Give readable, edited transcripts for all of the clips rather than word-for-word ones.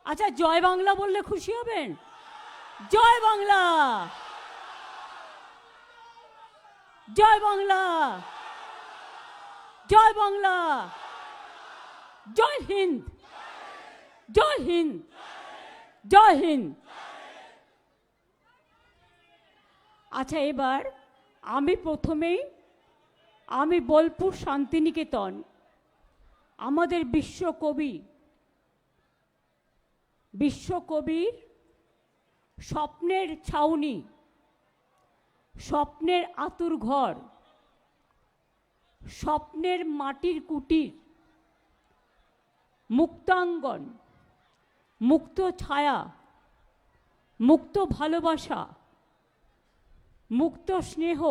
আচ্ছা, জয় বাংলা বললে খুশি হবেন? জয় বাংলা, জয় বাংলা, জয় বাংলা, জয় হিন্দ, জয় হিন্দ, জয় হিন্দ। আচ্ছা, এবার আমি প্রথমেই বোলপুর শান্তিনিকেতন, আমাদের বিশ্বকবির স্বপ্নের ছাউনি, স্বপ্নের আতুর ঘর, স্বপ্নের মাটির কুটির, মুক্তাঙ্গন, মুক্ত ছায়া, মুক্ত ভালোবাসা, মুক্ত স্নেহ,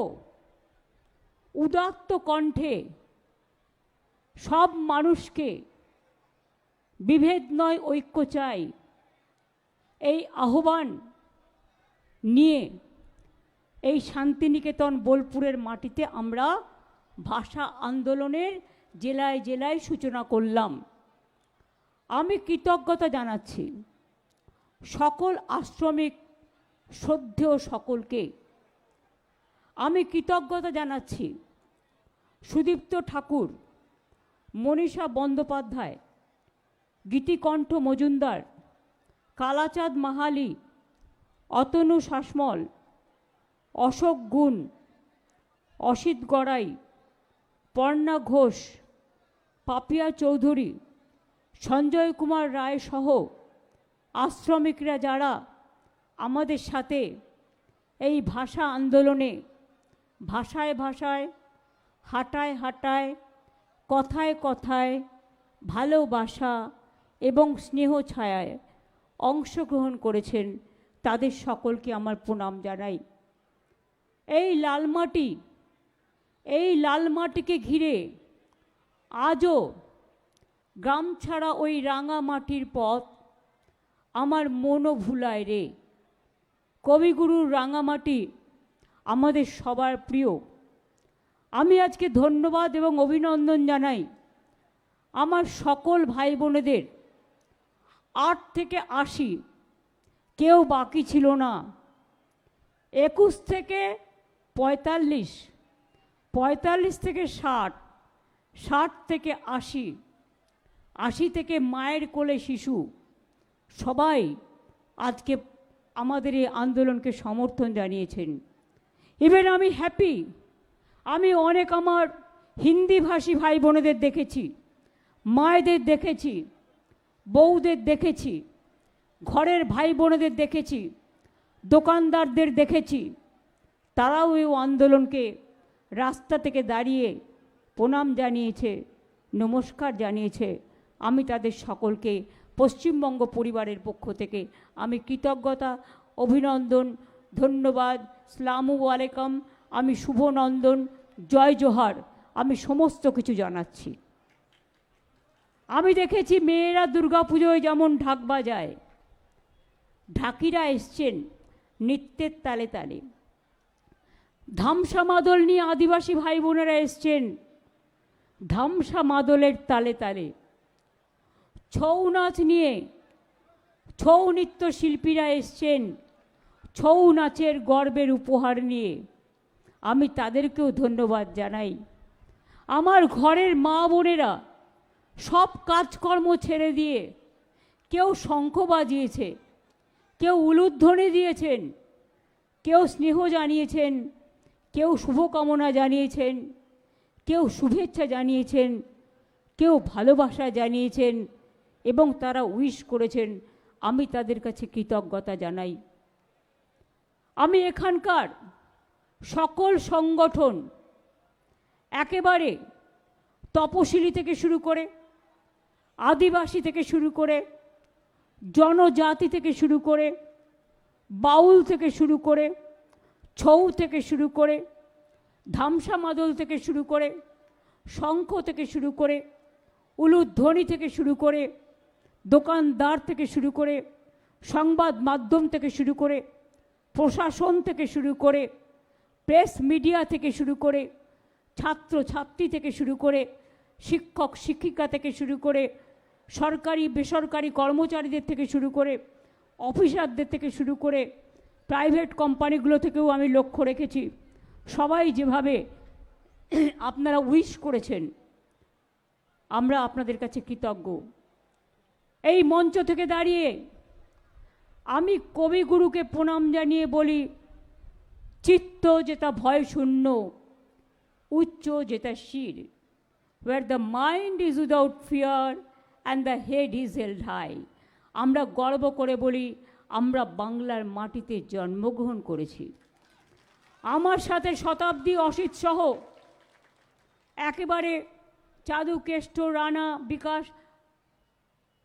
উদাত্ত কণ্ঠে সব মানুষকে বিভেদ নয় ঐক্য চাই, এই আহ্বান নিয়ে এই শান্তিনিকেতন বোলপুরের মাটিতে আমরা ভাষা আন্দোলনের জেলায় জেলায় সূচনা করলাম। আমি কৃতজ্ঞতা জানাচ্ছি সকল আশ্রমিক শ্রদ্ধেয় সকলকে। আমি কৃতজ্ঞতা জানাচ্ছি সুদীপ্ত ঠাকুর, মনীষা বন্দ্যোপাধ্যায়, গীতিকণ্ঠ মজুমদার, কালাচাঁদ মাহালি, অতনু শাসমল, অশোক গুণ, অসিত গড়াই, পর্ণা ঘোষ, পাপিয়া চৌধুরী, সঞ্জয় কুমার রায় সহ আশ্রমিকরা যারা আমাদের সাথে এই ভাষা আন্দোলনে ভাষায় ভাষায়, হাঁটায় হাঁটায়, কথায় কথায় ভালোবাসা এবং স্নেহ ছায়ায় অংশগ্রহণ করেছেন, তাদের সকলকে আমার প্রণাম জানাই। এই লাল মাটিকে ঘিরে আজও গ্রাম ছাড়া ওই রাঙা মাটির পথ আমার মনও ভুলায় রে। কবিগুরুর রাঙামাটি আমাদের সবার প্রিয়। আমি আজকে ধন্যবাদ এবং অভিনন্দন জানাই আমার সকল ভাই বোনেদের। 8 থেকে 80 কেউ বাকি ছিল না। 21 থেকে 45, 45 থেকে 60, 60 থেকে 80, 80 থেকে মায়ের কোলে শিশু, সবাই আজকে আমাদের এই আন্দোলনকে সমর্থন জানিয়েছেন। ইভেন আমি হ্যাপি, আমি অনেক আমার হিন্দিভাষী ভাই বোনেদের দেখেছি, মায়েদের দেখেছি, বউদের দেখেছি, ঘরের ভাই বোনেদের দেখেছি, দোকানদারদের দেখেছি, তারাও এই আন্দোলনকে রাস্তা থেকে দাঁড়িয়ে প্রণাম জানিয়েছে, নমস্কার জানিয়েছে। আমি তাদের সকলকে পশ্চিমবঙ্গ পরিবারের পক্ষ থেকে আমি কৃতজ্ঞতা, অভিনন্দন, ধন্যবাদ, সালামু আলাইকুম, আমি শুভনন্দন, জয় জোহার, আমি সমস্ত কিছু জানাচ্ছি। আমি দেখেছি মেয়েরা দুর্গাপুজোয় যেমন ঢাক বাজায়, ঢাকিরা এসছেন নৃত্যের তালে তালে, ধামসা মাদল নিয়ে আদিবাসী ভাই বোনেরা এসছেন ধামসা মাদলের তালে তালে, ছৌ নাচ নিয়ে ছৌ নৃত্য শিল্পীরা এসছেন ছৌ নাচের গর্বের উপহার নিয়ে। আমি তাদেরকেও ধন্যবাদ জানাই। আমার ঘরের মা বোনেরা সব কাজকর্ম ছেড়ে দিয়ে কেউ শঙ্খ বাজিয়েছে, কেউ উলুধ্বনি দিয়েছেন, কেউ স্নেহ জানিয়েছেন, কেউ শুভকামনা জানিয়েছেন, কেউ শুভেচ্ছা জানিয়েছেন, কেউ ভালোবাসা জানিয়েছেন এবং তারা উইশ করেছেন। আমি তাদের কাছে কৃতজ্ঞতা জানাই। আমি এখানকার সকল সংগঠন, একেবারে তপশিলি থেকে শুরু করে, আদিবাসী থেকে শুরু করে, জনজাতি থেকে শুরু করে, বাউল থেকে শুরু করে, ছৌ থেকে শুরু করে, ধামসা মাদল থেকে শুরু করে, শঙ্খ থেকে শুরু করে, উলুধ্বনি থেকে শুরু করে, দোকানদার থেকে শুরু করে, সংবাদ মাধ্যম থেকে শুরু করে, প্রশাসন থেকে শুরু করে, প্রেস মিডিয়া থেকে শুরু করে, ছাত্র ছাত্রী থেকে শুরু করে, শিক্ষক শিক্ষিকা থেকে শুরু করে, সরকারি বেসরকারি কর্মচারীদের থেকে শুরু করে অফিসারদের থেকে শুরু করে প্রাইভেট কোম্পানিগুলো থেকেও আমি লক্ষ্য রেখেছি, সবাই যেভাবে আপনারা উইশ করেছেন, আমরা আপনাদের কাছে কৃতজ্ঞ। এই মঞ্চ থেকে দাঁড়িয়ে আমি কবিগুরুকে প্রণাম জানিয়ে বলি, চিত্ত যেটা ভয় শূন্য, উচ্চ যেটা শির, where the mind is without fear and the head is held high। আমরা গর্ব করে বলি আমরা বাংলার মাটিতে জন্মগ্রহণ করেছি। আমার সাথে শতাব্দী অসিত সহ একেবারে চাঁদু, কেষ্ট, রানা, বিকাশ,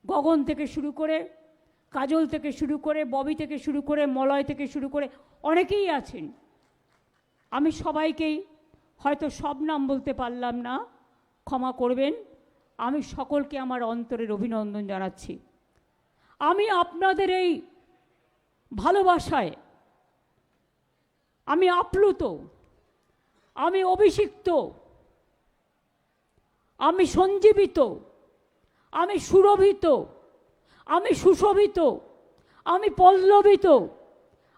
গগন থেকে শুরু করে, কাজল থেকে শুরু করে, ববি থেকে শুরু করে, মলয় থেকে শুরু করে অনেকেই আছেন। আমি সবাইকেই হয়তো সব নাম বলতে পারলাম না, ক্ষমা করবেন। আমি সকলকে আমার অন্তরের অভিনন্দন জানাচ্ছি। আমি আপনাদের এই ভালোবাসায় আমি আপ্লুত, আমি অভিষিক্ত, আমি সঞ্জীবিত, আমি সুরভিত, আমি সুশোভিত, আমি পল্লবিত,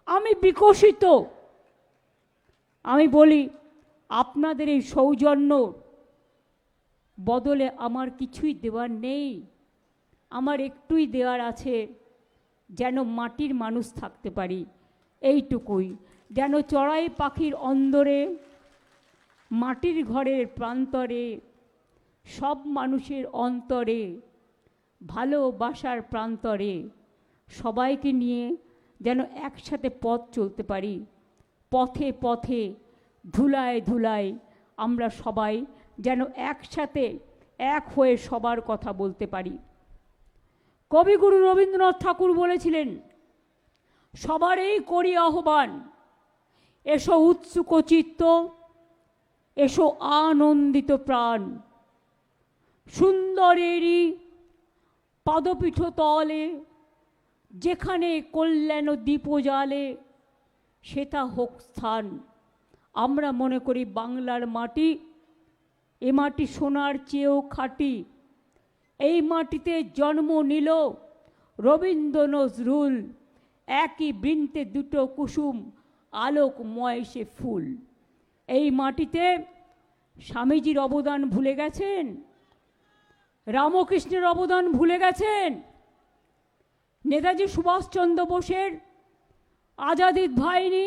আমি বিকশিত। আমি বলি আপনাদের এই সৌজন্য বদলে আমার কিছুই দেওয়ার নেই। আমার একটুই দেওয়ার আছে, যেন মাটির মানুষ থাকতে পারি, এইটুকুই। যেন চড়াই পাখির অন্দরে, মাটির ঘরের প্রান্তরে, সব মানুষের অন্তরে, ভালোবাসার প্রান্তরে সবাইকে নিয়ে যেন একসাথে পথ চলতে পারি। পথে পথে, ধুলায় ধুলায় আমরা সবাই যেন একসাথে এক হয়ে সবার কথা বলতে পারি। কবিগুরু রবীন্দ্রনাথ ঠাকুর বলেছিলেন, সবারই করি আহ্বান, এসো উৎসুক চিত্ত, এসো আনন্দিত প্রাণ, সুন্দরেরই পদপীঠ তলে, যেখানে কল্যাণ দীপ জ্বালে, সেটা হোক স্থান। আমরা মনে করি বাংলার মাটি, এ মাটি সোনার চেয়েও খাঁটি। এই মাটিতে জন্ম নিল রবীন্দ্র নজরুল, একই বৃন্তে দুটো কুসুম, আলোকময় সে ফুল। এই মাটিতে স্বামীজির অবদান ভুলে গেছেন, রামকৃষ্ণের অবদান ভুলে গেছেন, নেতাজি সুভাষচন্দ্র বোসের আজাদির বাহিনী,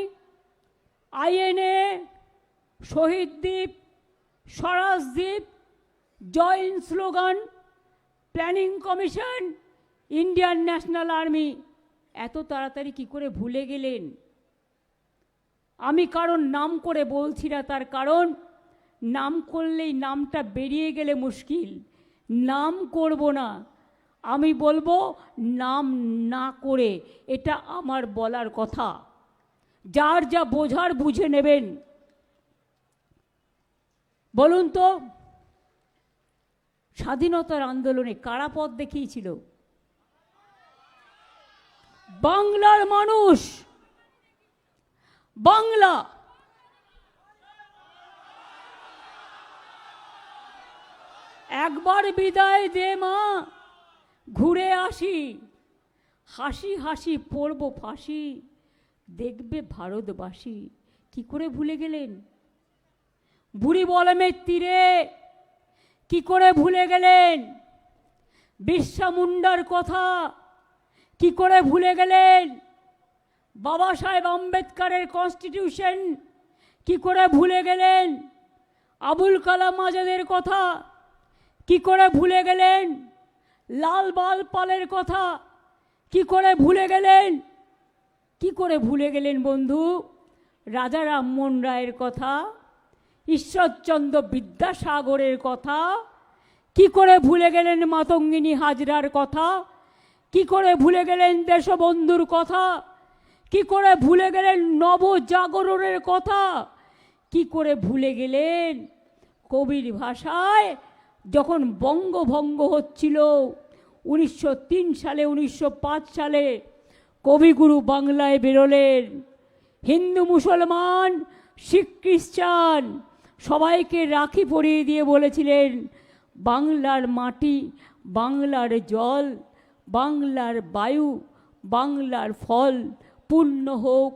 আইএনএ, শহীদ দ্বীপ, স্বরাজ দ্বীপ, joint slogan, planning commission, Indian national army এত তাড়াতাড়ি কি করে ভুলে গেলেন? আমি কারণ নাম করে বলছি না, তার কারণ নাম করলেই নামটা বেরিয়ে গেলে মুশকিল। নাম করব না, আমি বলবো নাম না করে, এটা আমার বলার কথা। যার যা বোঝার বুঝে নেবেন। বলুন তো, স্বাধীনতার আন্দোলনে কারা পথ দেখিয়েছিল? বাংলার মানুষ। বাংলা একবার বিদায় দে মা, ঘুরে আসি, হাসি হাসি পড়ব ফাঁসি, দেখবে ভারতবাসী। কি করে ভুলে গেলেন? বুড়ি বলমের তীরে কি করে ভুলে গেলেন? বিরসা মুন্ডার কথা কি করে ভুলে গেলেন? বাবা সাহেব আম্বেদকরের কনস্টিটিউশন কি করে ভুলে গেলেন? আবুল কালাম আজাদের কথা কি করে ভুলে গেলেন? লাল বাল পালের কথা কি করে ভুলে গেলেন? কি করে ভুলে গেলেন বন্ধু? রাজা রামমোহন রায়ের কথা, ঈশ্বরচন্দ্র বিদ্যাসাগরের কথা কি করে ভুলে গেলেন? মাতঙ্গিনী হাজরার কথা কি করে ভুলে গেলেন? দেশবন্ধুর কথা কি করে ভুলে গেলেন? নবজাগরণের কথা কি করে ভুলে গেলেন? কবির ভাষায় যখন বঙ্গভঙ্গ হচ্ছিল 1903 সালে, 1905 সালে কবিগুরু বাংলায় বেরোলেন। হিন্দু, মুসলমান, শিখ, খ্রিস্টান সবাইকে রাখি পরিয়ে দিয়ে বলেছিলেন, বাংলার মাটি, বাংলার জল, বাংলার বায়ু, বাংলার ফল পূর্ণ হোক,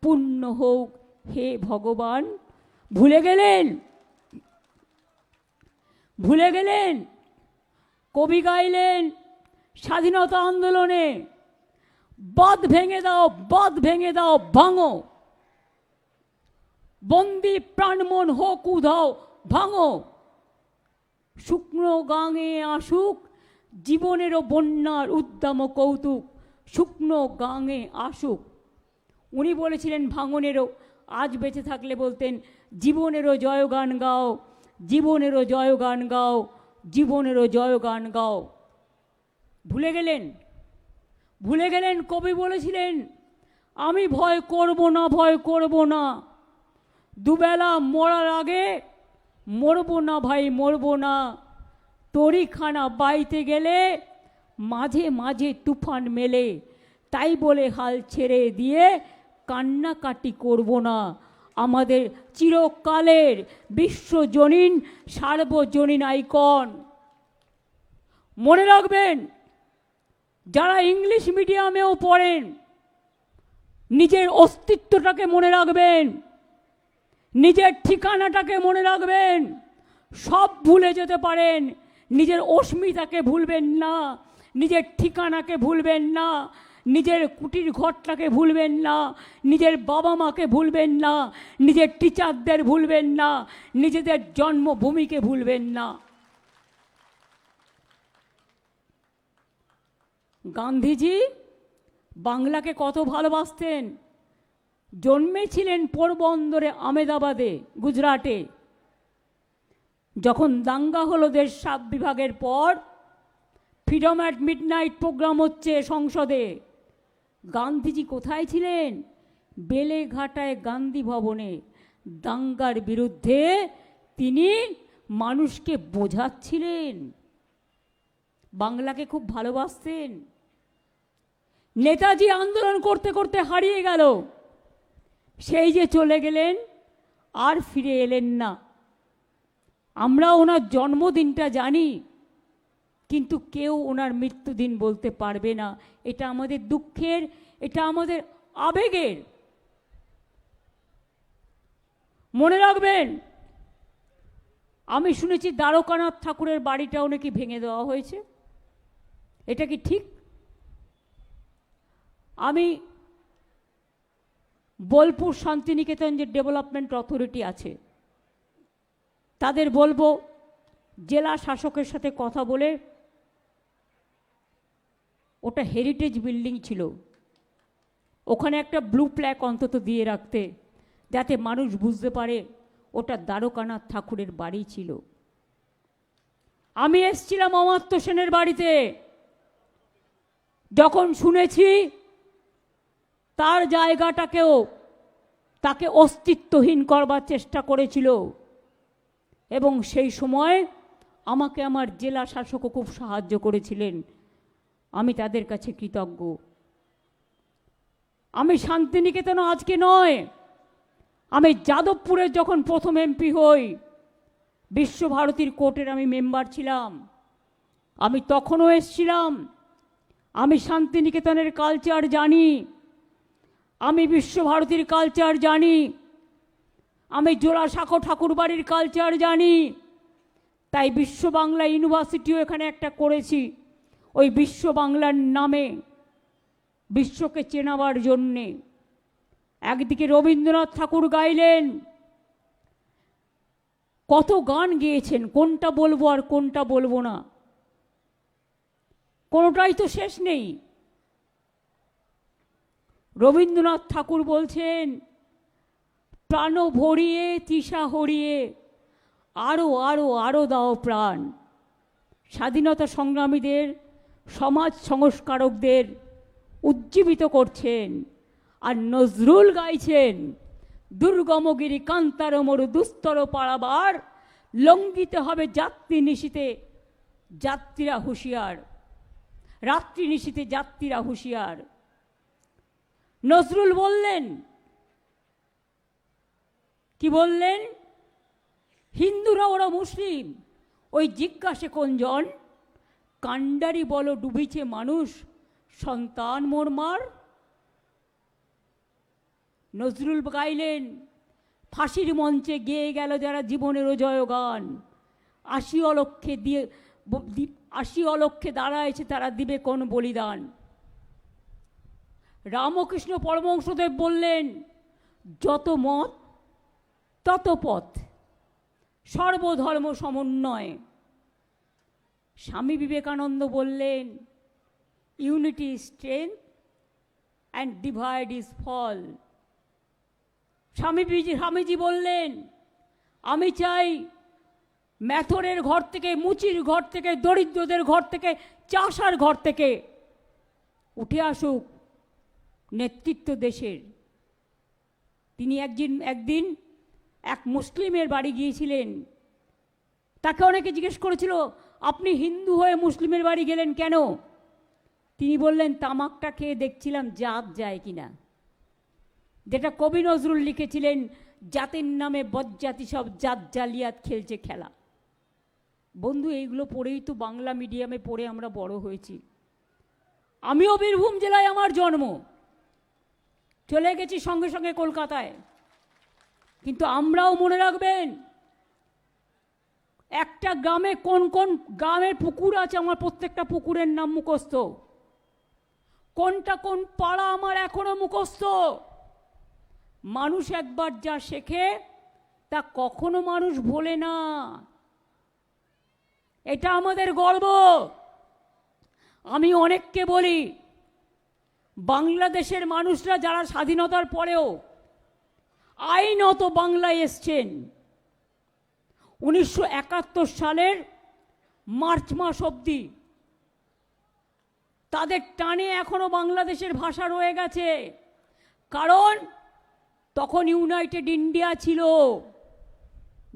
পূর্ণ হোক হে ভগবান। ভুলে গেলেন, ভুলে গেলেন। কবি গাইলেন স্বাধীনতা আন্দোলনে, বাঁধ ভেঙে দাও, বাঁধ ভেঙে দাও, ভাঙো, বন্দি প্রাণমন হোক উধাও, ভাঙো, শুকনো গাঙে আসুক জীবনেরও বন্যার উদ্দাম কৌতুক, শুকনো গাঙে আসুক। উনি বলেছিলেন ভাঙনেরও, আজ বেঁচে থাকলে বলতেন জীবনেরও জয়গান গাও, জীবনেরও জয়গান গাও, জীবনেরও জয়গান গাও। ভুলে গেলেন, ভুলে গেলেন। কবি বলেছিলেন আমি ভয় করব না, ভয় করব না, দুবেলা মরার আগে মরব না ভাই, মরব না। তরিখানা বাইতে গেলে মাঝে মাঝে তুফান মেলে, তাই বলে হাল ছেড়ে দিয়ে কান্নাকাটি করব না। আমাদের চিরকালের বিশ্বজনীন সার্বজনীন আইকন। মনে রাখবেন, যারা ইংলিশ মিডিয়ামেও পড়েন নিজের অস্তিত্বটাকে মনে রাখবেন, নিজের ঠিকানাটাকে মনে রাখবেন। সব ভুলে যেতে পারেন, নিজের অস্মিতাকে ভুলবেন না, নিজের ঠিকানাকে ভুলবেন না, নিজের কুটির ঘরটাকে ভুলবেন না, নিজের বাবা মাকে ভুলবেন না, নিজের টিচারদের ভুলবেন না, নিজেদের জন্মভূমিকে ভুলবেন না। গান্ধীজি বাংলাকে কত ভালোবাসতেন। জন্মেছিলেন পোরবন্দরে, আমেদাবাদে, গুজরাটে। যখন দাঙ্গা হলো দেশ সাত বিভাগের পর, ফ্রিডম অ্যাট মিডনাইট প্রোগ্রাম হচ্ছে সংসদে, গান্ধীজি কোথায় ছিলেন? বেলেঘাটায় গান্ধী ভবনে। দাঙ্গার বিরুদ্ধে তিনি মানুষকে বোঝাচ্ছিলেন, বাংলাকে খুব ভালোবাসতেন। নেতাজি আন্দোলন করতে করতে হারিয়ে গেল, সেই যে চলে গেলেন আর ফিরে এলেন না। আমরা ওনার জন্মদিনটা জানি, কিন্তু কেউ ওনার মৃত্যুদিন বলতে পারবে না। এটা আমাদের দুঃখের, এটা আমাদের আবেগের। মনে রাখবেন, আমি শুনেছি দ্বারকানাথ ঠাকুরের বাড়িটাও নাকি ভেঙে দেওয়া হয়েছে। এটা কি ঠিক? আমি বোলপুর শান্তিনিকেতন যে ডেভেলপমেন্ট অথরিটি আছে, তাদের বলবো জেলা শাসকের সাথে কথা বলে, ওটা হেরিটেজ বিল্ডিং ছিল, ওখানে একটা ব্লু প্ল্যাক অন্তত দিয়ে রাখতে, যাতে মানুষ বুঝতে পারে ওটা দ্বারকানাথ ঠাকুরের বাড়ি ছিল। আমি এসছিলাম অমাত্য সেনের বাড়িতে, যখন শুনেছি তার জায়গাটাকেও তাকে অস্তিত্বহীন করবার চেষ্টা করেছিল, এবং সেই সময় আমাকে আমার জেলা শাসকও খুব সাহায্য করেছিলেন। আমি তাদের কাছে কৃতজ্ঞ। আমি শান্তিনিকেতন আজকে নয়, আমি যাদবপুরে যখন প্রথম এমপি হই, বিশ্বভারতীর কোর্টের আমি মেম্বার ছিলাম, আমি তখনও এসছিলাম। আমি শান্তিনিকেতনের কালচার জানি, আমি বিশ্বভারতীর কালচার জানি, আমি জোড়াসাঁকো ঠাকুর বাড়ির কালচার জানি। তাই বিশ্ব বাংলা ইউনিভার্সিটিও এখানে একটা করেছি, ওই বিশ্ব বাংলার নামে, বিশ্বকে চেনাবার জন্যে। একদিকে রবীন্দ্রনাথ ঠাকুর গাইলেন, কত গান গেয়েছেন, কোনটা বলবো আর কোনটা বলবো না, কোনোটাই তো শেষ নেই। রবীন্দ্রনাথ ঠাকুর বলছেন, প্রাণ ভরিয়ে তৃষা হরিয়ে আরো আরো আরো দাও প্রাণ। স্বাধীনতা সংগ্রামীদের, সমাজ সংস্কারকদের উজ্জীবিত করছেন। আর নজরুল গাইছেন, দুর্গমগিরি কান্তার মরু দুস্তর পাড়াবার, লঙ্ঘিতে হবে যাত্রী নিশীতে যাত্রীরা হুঁশিয়ার। রাত্রি নিশীতে যাত্রীরা হুঁশিয়ার। নজরুল বললেন, কি বললেন? হিন্দুরা ওরা মুসলিম, ওই জিজ্ঞাসে কোনজন, কাণ্ডারি বলো ডুবিছে মানুষ, সন্তান মোর মার। নজরুল গাইলেন, ফাঁসির মঞ্চে গেয়ে গেল যারা জীবনেরও জয়গান, ৮০ অলক্ষে দিয়ে ৮০ অলক্ষে দাঁড়ায়ছে তারা দিবে কোন বলিদান। রামকৃষ্ণ পরমহংসদেব বললেন, যত মত তত পথ, সর্বধর্ম সমন্বয়। স্বামী বিবেকানন্দ বললেন, unity is strength and divide is fall. Swamiji বললেন, আমি চাই ম্যাথরের ঘর থেকে, মুচির ঘর থেকে, দরিদ্রদের ঘর থেকে, চাষার ঘর থেকে উঠে আসুক নেতৃত্ব দেশের। তিনি একদিন এক মুসলিমের বাড়ি গিয়েছিলেন। তাকে অনেকে জিজ্ঞেস করেছিল, আপনি হিন্দু হয়ে মুসলিমের বাড়ি গেলেন কেন? তিনি বললেন, তামাকটা খেয়ে দেখছিলাম জাত যায় কিনা। যেটা কবি নজরুল লিখেছিলেন, জাতির নামে বজ্জাতি সব জাত জালিয়াত খেলছে খেলা। বন্ধু, এইগুলো পড়েই তো বাংলা মিডিয়ামে পড়ে আমরা বড় হয়েছি। আমিও বীরভূম জেলায় আমার জন্ম, চলে গেছি সঙ্গে সঙ্গে কলকাতায়। কিন্তু আমরাও মনে রাখবেন, একটা গ্রামে কোন কোন গ্রামের পুকুর আছে, আমার প্রত্যেকটা পুকুরের নাম মুখস্থ। কোনটা কোন পাড়া আমার এখনো মুখস্থ। মানুষ একবার যা শেখে তা কখনো মানুষ ভোলে না। এটা আমাদের গর্ব। আমি অনেককে বলি, বাংলাদেশের মানুষরা যারা স্বাধীনতার পরেও আইনত বাংলায় এসছেন, 1971 সালের মার্চ মাস অবধি তাদের টানে এখনো বাংলাদেশের ভাষা রয়ে গেছে। কারণ তখন ইউনাইটেড ইন্ডিয়া ছিল,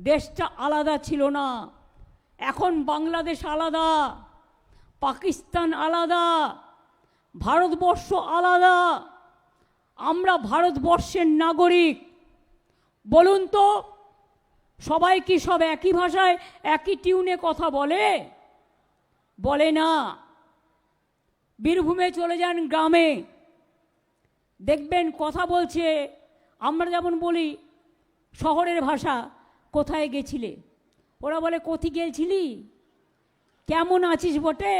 দেশটা আলাদা ছিল না। এখন বাংলাদেশ আলাদা, পাকিস্তান আলাদা, ভারতবর্ষ আলাদা। আমরা ভারতবর্ষের নাগরিক। বলুন তো, সবাই কি সব একই ভাষায় একই টিউনে কথা বলে? বলে না। বীরভূমে চলে যান গ্রামে, দেখবেন কথা বলছে, আমরা যেমন বলি শহরের ভাষা, কোথায় গেছিলে? ওরা বলে, কোথি গেছিলি, কেমন আছিস বটে,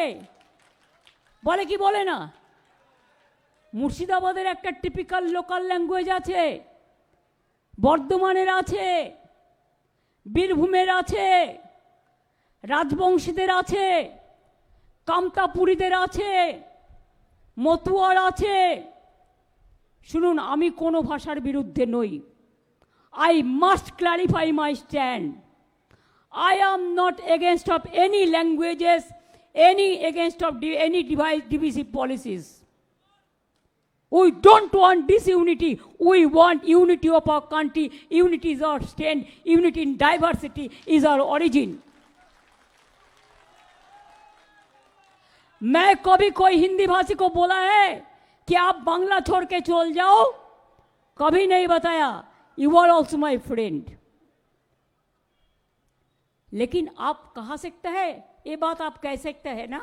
বলে কি বলে না? মুর্শিদাবাদের একটা টিপিক্যাল লোকাল ল্যাঙ্গুয়েজ আছে, বর্ধমানের আছে, বীরভূমের আছে, রাজবংশীদের আছে, কামতাপুরীদের আছে, মতুয়ার আছে। শুনুন, আমি কোনো ভাষার বিরুদ্ধে নই। I must clarify my stand. I am not against of any languages, against of any divisive policies. We don't want disunity. We want unity of our country. Unity is our strength. Unity in diversity is our origin. मैं कभी कोई हिंदी भाषी को बोला है कि आप बांग्ला छोड़ के चल जाओ, कभी नहीं बताया। You are also my friend. लेकिन आप कहा सकते हैं, ये बात आप कह सकते हैं ना,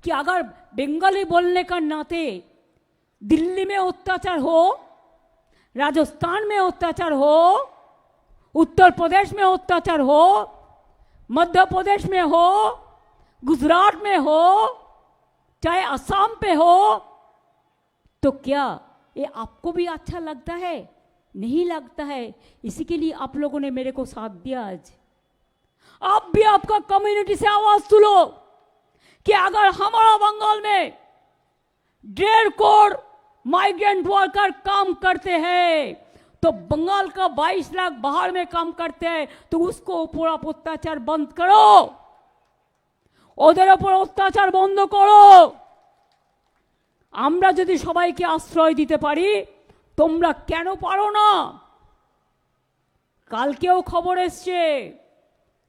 कि अगर बंगाली बोलने का नाते दिल्ली में अत्याचार हो, राजस्थान में अत्याचार हो, उत्तर प्रदेश में अत्याचार हो, मध्य प्रदेश में हो, गुजरात में हो, चाहे असम पे हो, तो क्या ये आपको भी अच्छा लगता है? नहीं लगता है। इसी के लिए आप लोगों ने मेरे को साथ दिया। आज आप भी आपका कम्युनिटी से आवाज सुनो कि अगर हमारा बंगाल में 1.5 करोड़ माइग्रेंट वर्कर काम करते हैं, तो बंगाल का 22 लाख बाहर में काम करते हैं, तो उसको पूरा अत्याचार बंद करो, ওদের উপর অত্যাচার বন্ধ করো। আমরা যদি সবাইকে আশ্রয় দিতে পারি, তোমরা কেন পারো না? কালকেও খবর এসছে,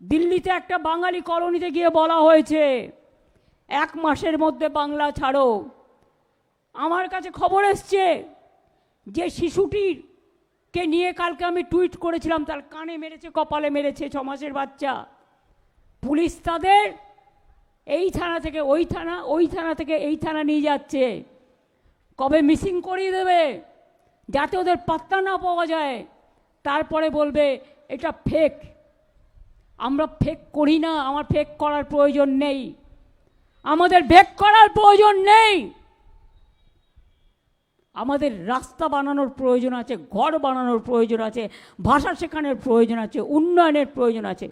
দিল্লিতে একটা বাঙালি কলোনিতে গিয়ে বলা হয়েছে 1 মাসের মধ্যে বাংলা ছাড়ো। আমার কাছে খবর এসছে যে শিশুটিকে নিয়ে কালকে আমি টুইট করেছিলাম, তার কানে মেরেছে, কপালে মেরেছে, 6 মাসের বাচ্চা। পুলিশ তাদের এই থানা থেকে ওই থানা, ওই থানা থেকে এই থানা নিয়ে যাচ্ছে। কবে মিসিং করিয়ে দেবে যাতে ওদের পাত্তা না পাওয়া যায়, তারপরে বলবে এটা ফেক। আমরা ফেক করি না, আমার ফেক করার প্রয়োজন নেই, আমাদের ফেক করার প্রয়োজন নেই। আমাদের রাস্তা বানানোর প্রয়োজন আছে, ঘর বানানোর প্রয়োজন আছে, ভাষা শেখানোর প্রয়োজন আছে, উন্নয়নের প্রয়োজন আছে।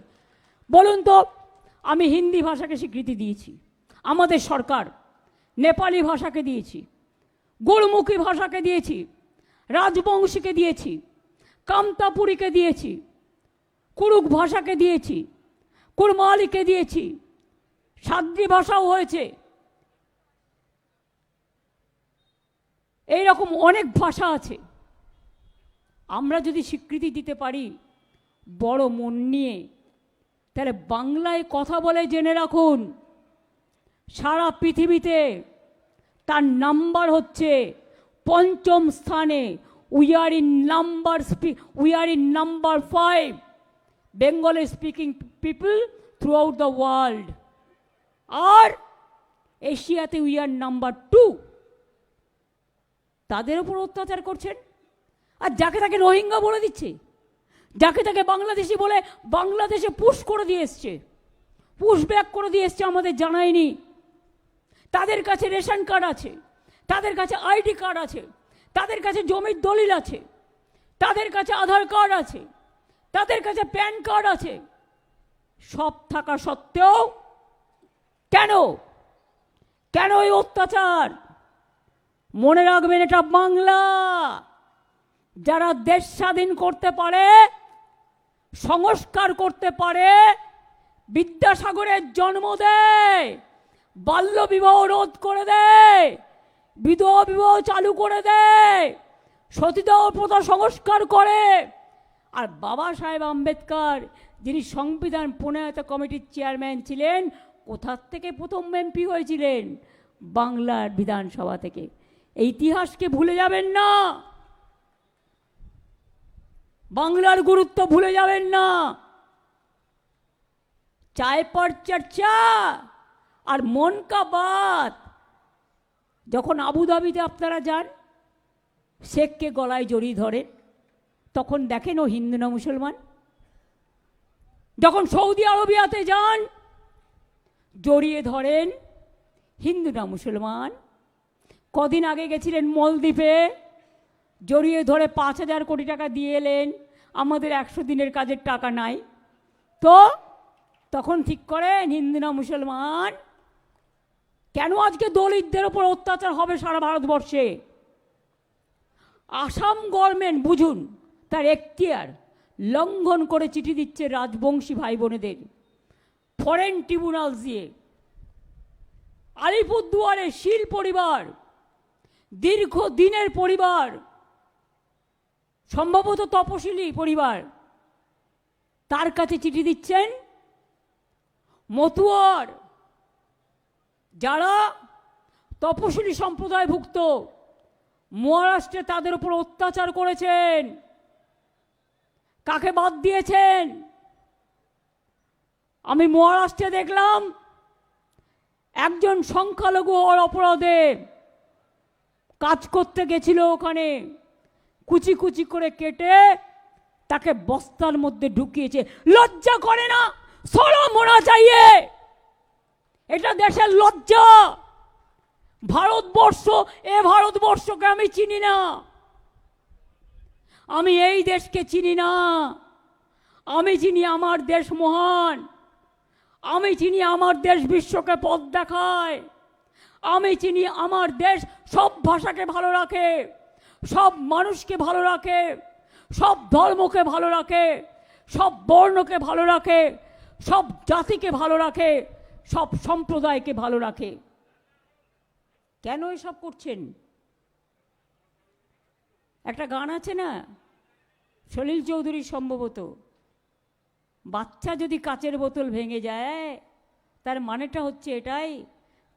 বলুন তো, আমি হিন্দি ভাষাকে স্বীকৃতি দিয়েছি, আমাদের সরকার নেপালি ভাষাকে দিয়েছি, গুরমুখী ভাষাকে দিয়েছি, রাজবংশীকে দিয়েছি, কামতাপুরীকে দিয়েছি, কুরুক ভাষাকে দিয়েছি, কুরমালিকে দিয়েছি, সাদ্রি ভাষাও হয়েছে। এইরকম অনেক ভাষা আছে। আমরা যদি স্বীকৃতি দিতে পারি বড় মন নিয়ে, তাহলে বাংলায় কথা বলে জেনে রাখুন, সারা পৃথিবীতে তার নাম্বার হচ্ছে ৫ম স্থানে। We are in number 5 Bengali speaking people throughout the world. আর এশিয়াতে উই আর নাম্বার 2। তাদের উপর অত্যাচার করছেন, আর যাকে তাকে রোহিঙ্গা বলে দিচ্ছে, যাকে তাকে বাংলাদেশি বলে বাংলাদেশে পুশ করে দিয়ে এসছে, পুশ ব্যাক করে দিয়ে এসছে, আমাদের জানায়নি। তাদের কাছে রেশন কার্ড আছে, তাদের কাছে আইডি কার্ড আছে, তাদের কাছে জমির দলিল আছে, তাদের কাছে আধার কার্ড আছে, তাদের কাছে প্যান কার্ড আছে। সব থাকা সত্ত্বেও কেন কেন এই অত্যাচার? মনে রাখবেন, এটা বাংলা। যারা দেশ স্বাধীন করতে পারে, সংস্কার করতে পারে, বিদ্যাসাগরের জন্ম দেয়, বাল্য বিবাহ রোধ করে দেয়, বিধবা বিবাহ চালু করে দেয়, সতীদাহ প্রথা সংস্কার করে। আর বাবা সাহেব আম্বেদকর, যিনি সংবিধান প্রণয়ন কমিটির চেয়ারম্যান ছিলেন, কোথার থেকে প্রথম এমপি হয়েছিলেন? বাংলার বিধানসভা থেকে। এই ইতিহাসকে ভুলে যাবেন না, বাংলার গুরুত্ব ভুলে যাবেন না। চায় পর চর্চা আর মন কা বাত। যখন আবুধাবিতে আপনারা যান, শেখকে গলায় জড়িয়ে ধরে, তখন দেখেন ও হিন্দু না মুসলমান। যখন সৌদি আরবিয়াতে যান, জড়িয়ে ধরেন হিন্দু না মুসলমান। কদিন আগে গেছিলেন মলদ্বীপে, জড়িয়ে ধরে ৫,০০০ কোটি টাকা দিয়ে এলেন, আমাদের ১০০ দিনের কাজের টাকা নাই। তো তখন ঠিক করেন হিন্দু না মুসলমান। কেন আজকে দলিতদের ওপর অত্যাচার হবে সারা ভারতবর্ষে? আসাম গভর্নমেন্ট, বুঝুন, তার এখতিয়ার লঙ্ঘন করে চিঠি দিচ্ছে রাজবংশী ভাই বোনেদের ফরেন ট্রিব্যুনাল দিয়ে। আলিপুরদুয়ারে শীল পরিবার, দীর্ঘদিনের পরিবার, সম্ভবত তপশিলি পরিবার, তার কাছে চিঠি দিচ্ছেন। মতুয়ার যারা তপশিলি সম্প্রদায়ভুক্ত, মহারাষ্ট্রে তাদের উপর অত্যাচার করেছেন। কাকে বাদ দিয়েছেন? আমি মহারাষ্ট্রে দেখলাম একজন সংখ্যালঘু হওয়ার অপরাধে কাজ করতে গেছিল, ওখানে কুচি কুচি করে কেটে তাকে বস্তার মধ্যে ঢুকিয়েছে। লজ্জা করে না? শরম হোনা চাইয়ে। এটা দেশের লজ্জা। ভারতবর্ষ, এ ভারতবর্ষকে আমি চিনি না, আমি এই দেশকে চিনি না। আমি চিনি আমার দেশ মহান, আমি চিনি আমার দেশ বিশ্বকে পথ দেখায়, আমি চিনি আমার দেশ সব ভাষাকে ভালো রাখে, সব মানুষকে ভালো রাখে, সব ধর্মকে ভালো রাখে, সব বর্ণকে ভালো রাখে, সব জাতিকে ভালো রাখে, সব সম্প্রদায়কে ভালো রাখে। কেন এসব করছেন? একটা গান আছে না, সলিল চৌধুরীর সম্ভবত, বাচ্চা যদি কাচের বোতল ভেঙে যায় তার মানেটা হচ্ছে এটাই,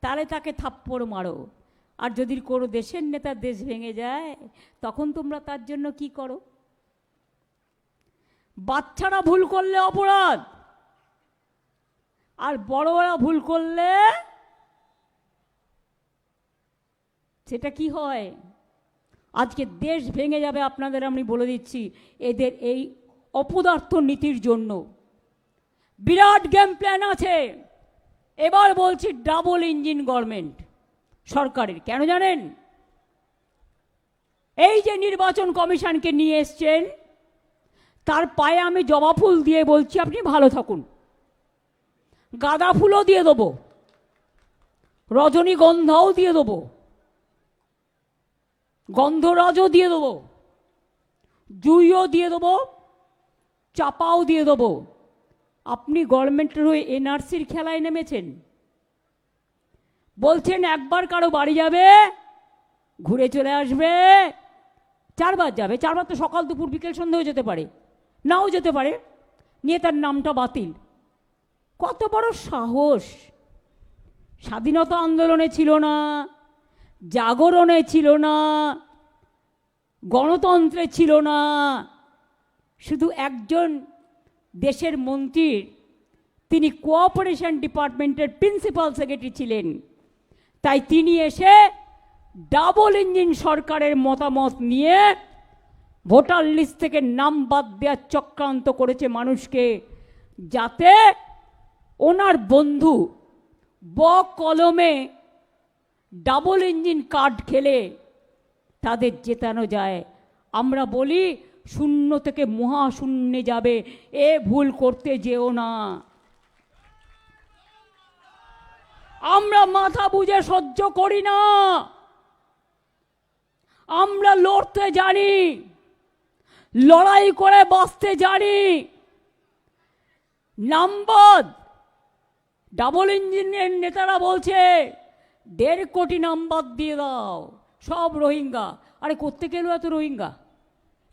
তাহলে তাকে থাপ্পড় মারো। আর যদি কোনো দেশের নেতার দেশ ভেঙে যায় তখন তোমরা তার জন্য কি করো? বাচ্চারা ভুল করলে অপরাধ, আর বড়রা ভুল করলে সেটা কি হয়? আজকে দেশ ভেঙে যাবে, আপনাদের আমি বলে দিচ্ছি, এদের এই অপদার্থ নীতির জন্য। বিরাট গেম প্ল্যান আছে। এবার বলছি ডাবল ইঞ্জিন গভর্নমেন্ট সরকারের। কেন জানেন? এই যে নির্বাচন কমিশনকে নিয়ে এসছেন, তার পায়ে আমি জবা ফুল দিয়ে বলছি আপনি ভালো থাকুন। গাঁদা ফুলও দিয়ে দেবো, রজনীগন্ধাও দিয়ে দেবো, গন্ধরাজও দিয়ে দেবো, জুইও দিয়ে দেবো, চাপাও দিয়ে দেবো। আপনি গভর্নমেন্টের হয়ে এনআরসির খেলায় নেমেছেন। বলছেন একবার কারো বাড়ি যাবে, ঘুরে চলে আসবে, 4 বার যাবে। 4 বার তো সকাল দুপুর বিকেল সন্ধ্যেও যেতে পারে, নাও যেতে পারে, নিয়ে তার নামটা বাতিল। কত বড় সাহস! স্বাধীনতা আন্দোলনে ছিল না, জাগরণে ছিল না, গণতন্ত্রে ছিল না, শুধু একজন দেশের মন্ত্রীর, তিনি কোঅপারেশন ডিপার্টমেন্টের প্রিন্সিপাল সেক্রেটারি ছিলেন। তাই তিনি এসে ডাবল ইঞ্জিন সরকারের মতামত নিয়ে ভোটার লিস্ট থেকে নাম বাদ দেওয়ার চক্রান্ত করেছে মানুষকে, যাতে ওনার বন্ধু কলমে ডাবল ইঞ্জিন কার্ড খেলে তাদের জেতানো যায়। আমরা বলি শূন্য থেকে মহাশূন্যে যাবে, এ ভুল করতে যেও না। আমরা মাথা বুঝে সহ্য করি না, আমরা লড়তে জানি, লড়াই করে বাঁচতে জানি। নামবাদ ডাবল ইঞ্জিনের নেতারা বলছে 1.5 কোটি নামবাদ দিয়ে দাও, সব রোহিঙ্গা। আরে করতে গেল এত রোহিঙ্গা?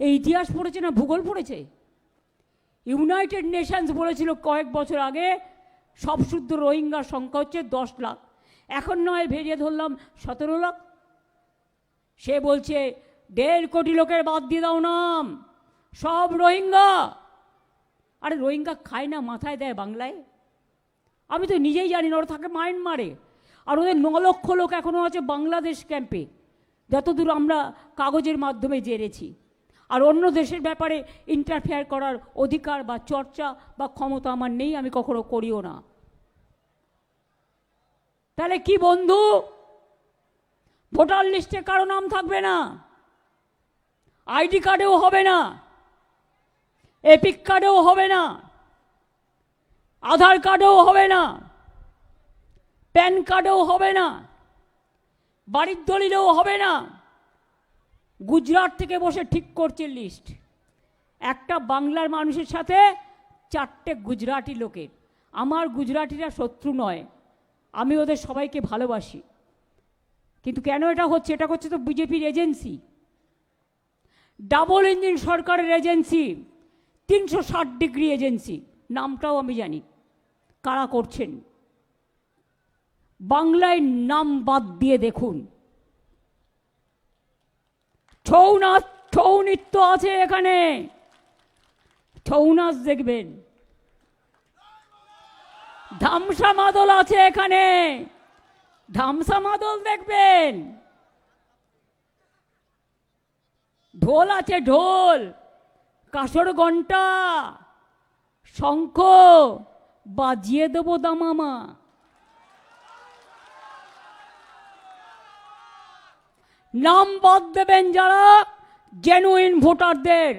এই ইতিহাস পড়েছে না ভূগোল পড়েছে? ইউনাইটেড নেশনস বলেছিল কয়েক বছর আগে সব শুদ্ধ রোহিঙ্গার সংখ্যা হচ্ছে 10 লাখ। এখন নয় ভেরিয়ে ধরলাম 17 লাখ। সে বলছে 1.5 কোটি লোকের বাদ দিয়ে দাও নাম, সব রোহিঙ্গা। আরে রোহিঙ্গা খায় না, মাথায় দেয় বাংলায়? আমি তো নিজেই জানি না, ওরা থাকে মায়ানমারে। আর ওদের 9 লক্ষ লোক এখনও আছে বাংলাদেশ ক্যাম্পে, যতদূর আমরা কাগজের মাধ্যমে জেনেছি। আর অন্য দেশের ব্যাপারে ইন্টারফেয়ার করার অধিকার বা চর্চা বা ক্ষমতা আমার নেই, আমি কখনো করিও না। তাহলে কি বন্ধু, ভোটার লিস্টে কারো নাম থাকবে না, আইডি কার্ডেও হবে না, এপিক কার্ডেও হবে না, আধার কার্ডেও হবে না, প্যান কার্ডেও হবে না, বাড়ির দলিলেও হবে না। গুজরাট থেকে বসে ঠিক করছে লিস্ট। একটা বাংলার মানুষের সাথে 4টে গুজরাটি লোকের। আমার গুজরাটিরা শত্রু নয়, আমি ওদের সবাইকে ভালোবাসি। কিন্তু কেন এটা হচ্ছে? এটা হচ্ছে তো বিজেপির এজেন্সি, ডাবল ইঞ্জিন সরকারের এজেন্সি, 360 ডিগ্রি এজেন্সি। নামটাও আমি জানি কারা করছেন। বাংলায় নাম বাদ দিয়ে দেখুন, ছৌ নাচ, ছৌ নৃত্য আছে এখানে, ছৌ নাচ দেখবেন। ধামসা মাদল আছে এখানে, ধামসা মাদল দেখবেন। ঢোল আছে, ঢোল, কাসর ঘণ্টা, শঙ্খ বাজিয়ে দেব দামামা। নাম বাদ দেবেন যারা জেনুইন ভোটারদের,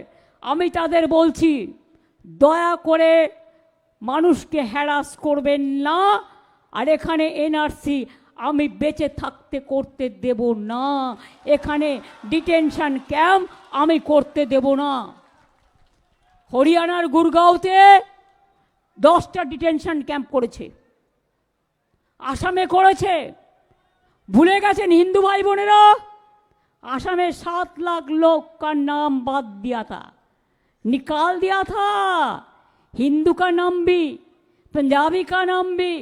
আমি তাদের বলছি দয়া করে মানুষকে হ্যারাস করবেন না। আর এখানে এনআরসি আমি বেঁচে থাকতে করতে দেব না, এখানে ডিটেনশন ক্যাম্প আমি করতে দেব না। হরিয়ানার গুরগাঁওতে 10টা ডিটেনশন ক্যাম্প করেছে, আসামে করেছে। ভুলে গেছেন হিন্দু भाई বোনেরা? आसाम में 7 लाख लोग का नाम बात दिया था, निकाल दिया था। हिंदू का नाम भी, पंजाबी का नाम भी,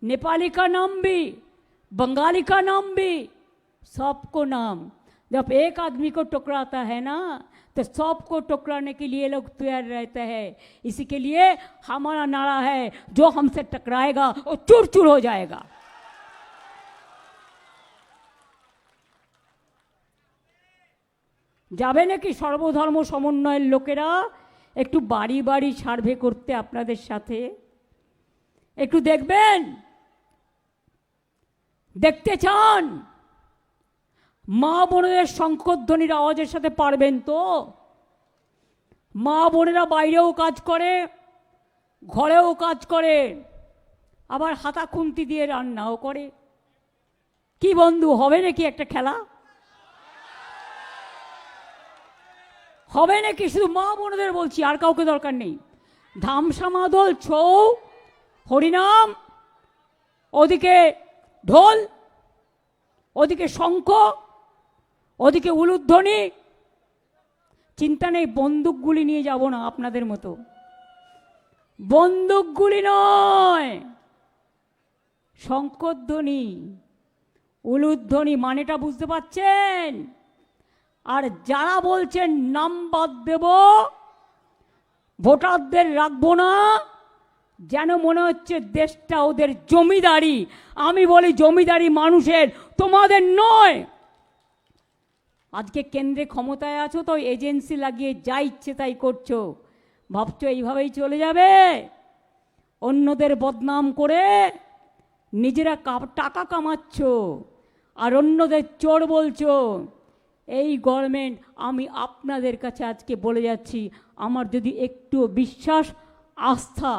नेपाली का नाम भी, बंगाली का नाम भी, सबको नाम। जब एक आदमी को टकराता है ना तो सबको टकराने के लिए लोग तैयार रहते हैं। इसी के लिए हमारा नारा है, जो हमसे टकराएगा वो चूर चूर हो जाएगा। যাবে নাকি সর্বধর্ম সমন্বয়ের লোকেরা একটু বাড়ি বাড়ি সার্ভে করতে আপনাদের সাথে? একটু দেখবেন? দেখতে চান মা বোনেদের শঙ্করধ্বনির আওয়াজের সাথে পারবেন তো? মা বোনেরা বাইরেও কাজ করে, ঘরেও কাজ করে, আবার হাতা খুন্তি দিয়ে রান্নাও করে। কি বন্ধু, হবে নাকি একটা খেলা? হবে নাকি? শুধু মা বোনেদের বলছি, আর কাউকে দরকার নেই। ধামসা মাদল, ছৌ, হরিনাম, ওদিকে ঢোল, ওদিকে শঙ্খ, ওদিকে উলুধ্বনি। চিন্তা নেই, বন্দুকগুলি নিয়ে যাব না আপনাদের মতো। বন্দুকগুলি নয়, শঙ্খধ্বনি, উলুধ্বনি। মানেটা বুঝতে পারছেন? আর যারা বলছেন নাম বাদ দেব, ভোটারদের রাখবো না, যেন মনে হচ্ছে দেশটা ওদের জমিদারি। আমি বলি জমিদারি মানুষের, তোমাদের নয়। আজকে কেন্দ্রে ক্ষমতায় আছো তো এজেন্সি লাগিয়ে যা ইচ্ছে তাই করছো, ভাবছো এইভাবেই চলে যাবে? অন্যদের বদনাম করে নিজেরা টাকা কামাচ্ছ আর অন্যদের চোর বলছো। এই গভর্নমেন্ট, আমি আপনাদের কাছে আজকে বলে যাচ্ছি, আমার যদি একটু বিশ্বাস আস্থা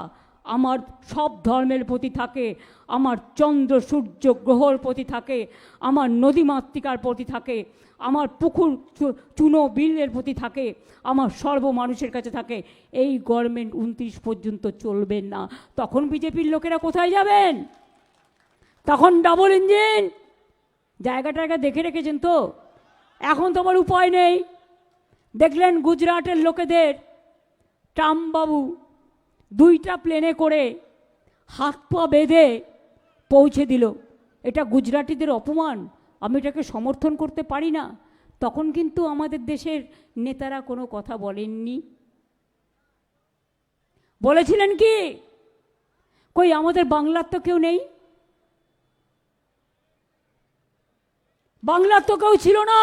আমার সব ধর্মের প্রতি থাকে, আমার চন্দ্র সূর্য গ্রহর প্রতি থাকে, আমার নদীমাতৃকার প্রতি থাকে, আমার পুকুর চুনো বিলের প্রতি থাকে, আমার সর্ব মানুষের কাছে থাকে, এই গভর্নমেন্ট 29 পর্যন্ত চলবেন না। তখন বিজেপির লোকেরা কোথায় যাবেন? তখন ডাবল ইঞ্জিন জায়গাটাকে দেখে রেখেছেন তো। এখন তো আমার উপায় নেই। দেখলেন গুজরাটের লোকেদের ট্রাম্পবাবু 2টা প্লেনে করে হাত পা বেঁধে পৌঁছে দিল। এটা গুজরাটিদের অপমান, আমি এটাকে সমর্থন করতে পারি না। তখন কিন্তু আমাদের দেশের নেতারা কোনো কথা বলেননি। বলেছিলেন কি? কই আমাদের বাংলার তো কেউ নেই, বাংলার তো কেউ ছিল না।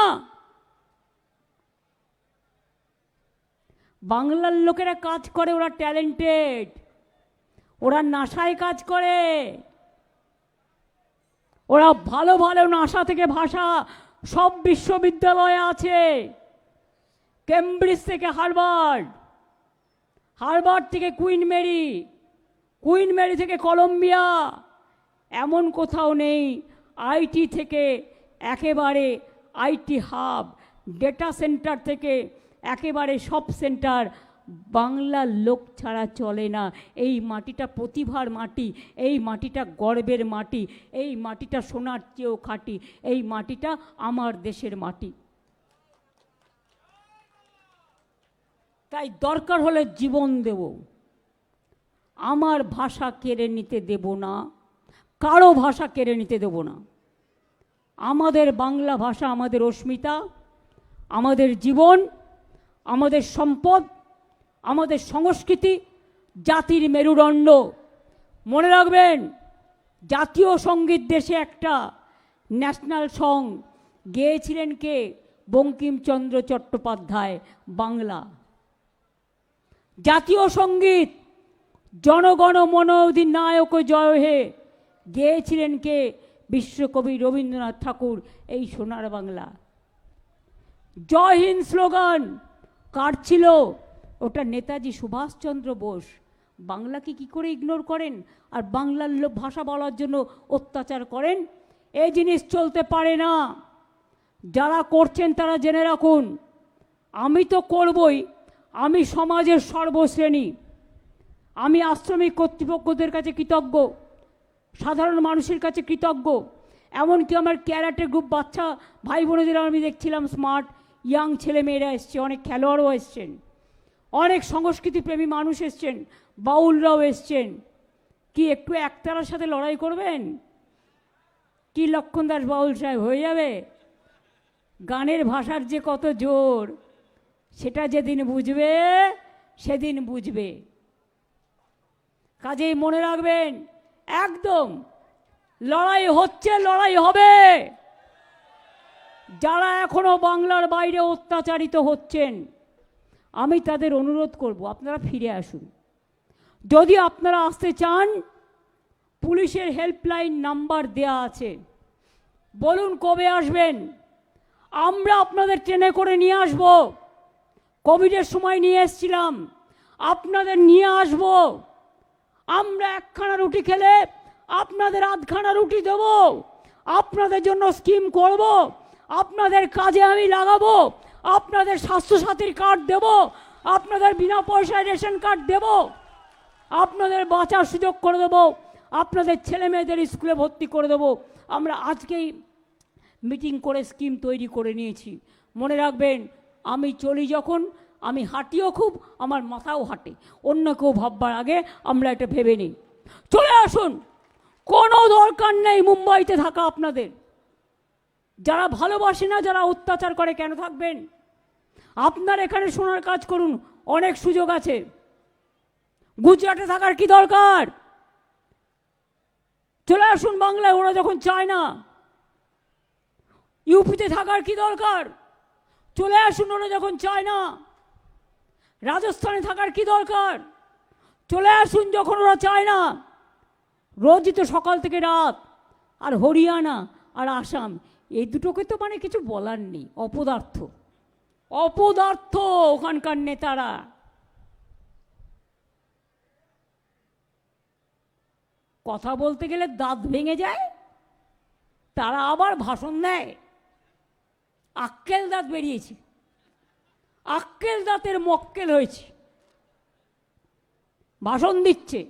বাংলার লোকেরা কাজ করে, ওরা ট্যালেন্টেড, ওরা নাসায় কাজ করে, ওরা ভালো ভালো নাসা থেকে ভাষা সব বিশ্ববিদ্যালয়ে আছে, কেমব্রিজ থেকে হার্ভার্ড, হার্ভার্ড থেকে কুইন মেরি, কুইন মেরি থেকে কলম্বিয়া, এমন কোথাও নেই। আইটি থেকে একেবারে আইটি হাব, ডেটা সেন্টার থেকে একেবারে সব সেন্টার, বাংলার লোক ছাড়া চলে না। এই মাটিটা প্রতিভার মাটি, এই মাটিটা গর্বের মাটি, এই মাটিটা সোনার চেয়েও খাঁটি, এই মাটিটা আমার দেশের মাটি। তাই দরকার হলে জীবন দেব, আমার ভাষা কেড়ে নিতে দেব না, কারো ভাষা কেড়ে নিতে দেব না। আমাদের বাংলা ভাষা আমাদের অস্মিতা, আমাদের জীবন, আমাদের সম্পদ, আমাদের সংস্কৃতি, জাতির মেরুদণ্ড। মনে রাখবেন, জাতীয় সঙ্গীত দেশে একটা ন্যাশনাল সং গেয়েছিলেন কে? বঙ্কিমচন্দ্র চট্টোপাধ্যায়, বাংলা। জাতীয় সঙ্গীত জনগণ মন অধিনায়ক জয় হে গেয়েছিলেন কে? বিশ্বকবি রবীন্দ্রনাথ ঠাকুর, এই সোনার বাংলা। জয় হিন্দ স্লোগান কার ছিল? ওটা নেতাজি সুভাষচন্দ্র বোস। বাংলাকে কি করে ইগনোর করেন আর বাংলার ভাষা বলার জন্য অত্যাচার করেন? এই জিনিস চলতে পারে না। যারা করছেন তারা জেনে রাখুন, আমি তো করবই, আমি সমাজের সর্বশ্রেণী, আমি আশ্রমিক কর্তৃপক্ষদের কাছে কৃতজ্ঞ, সাধারণ মানুষের কাছে কৃতজ্ঞ। এমনকি আমার ক্যারাটে গ্রুপ বাচ্চা ভাই বোনেদের আমি দেখছিলাম, স্মার্ট ইয়াং ছেলে মেয়েরা এসছে, অনেক খেলোয়াড়ও এসছেন, অনেক সংস্কৃতিপ্রেমী মানুষ এসছেন, বাউলরাও এসছেন। কি একটু একতারার সাথে লড়াই করবেন? কি লক্ষণ দাস বাউল সাহেব হয়ে যাবে? গানের ভাষার যে কত জোর, সেটা যেদিন বুঝবে সেদিন বুঝবে। কাজেই মনে রাখবেন, একদম লড়াই হচ্ছে, লড়াই হবে। যারা এখনো বাংলার বাইরে অত্যাচারিত হচ্ছেন, আমি তাদের অনুরোধ করব, আপনারা ফিরে আসুন। যদি আপনারা আসতে চান, পুলিশের হেল্পলাইন নাম্বার দেয়া আছে, বলুন কবে আসবেন, আমরা আপনাদের ট্রেনে করে নিয়ে আসব। কোভিডের সময় নিয়ে এসেছিলাম, আপনাদের নিয়ে আসব। আমরা একখানা রুটি খেলে আপনাদের আধখানা রুটি দেব, আপনাদের জন্য স্কিম করব, আপনাদের কাজে আমি লাগাবো, আপনাদের স্বাস্থ্যসাথীর কার্ড দেব, আপনাদের বিনা পয়সায় রেশন কার্ড দেব, আপনাদের বাঁচার সুযোগ করে দেব, আপনাদের ছেলে মেয়েদের স্কুলে ভর্তি করে দেব। আমরা আজকেই মিটিং করে স্কিম তৈরি করে নিয়েছি। মনে রাখবেন, আমি চলি যখন, আমি হাঁটিও খুব, আমার মাথাও হাঁটে। অন্য কেউ ভাববার আগে আমরা এটা ভেবে নিই। চলে আসুন, কোনো দরকার নেই মুম্বাইতে থাকা আপনাদের। যারা ভালোবাসে না, যারা অত্যাচার করে, কেন থাকবেন? আপনার এখানে শোনার কাজ করুন, অনেক সুযোগ আছে। গুজরাটে থাকার কি দরকার? চলে আসুন বাংলায়, ওরা যখন চায় না। ইউপিতে থাকার কি দরকার? চলে আসুন, ওরা যখন চায় না। রাজস্থানে থাকার কি দরকার? চলে আসুন যখন ওরা চায় না। রোজই তো সকাল থেকে রাত। আর হরিয়ানা আর আসাম, এই দুটোকে তো মানে কিছু বলার নেই, অপদার্থ, অপদার্থ ওখানকার নেতারা। কথা বলতে গেলে দাঁত ভেঙে যায়, তারা আবার ভাষণ দেয়। আক্কেল দাঁত বেরিয়েছে, আক্কেল দাঁতের মক্কেল হয়েছে, ভাষণ দিচ্ছে।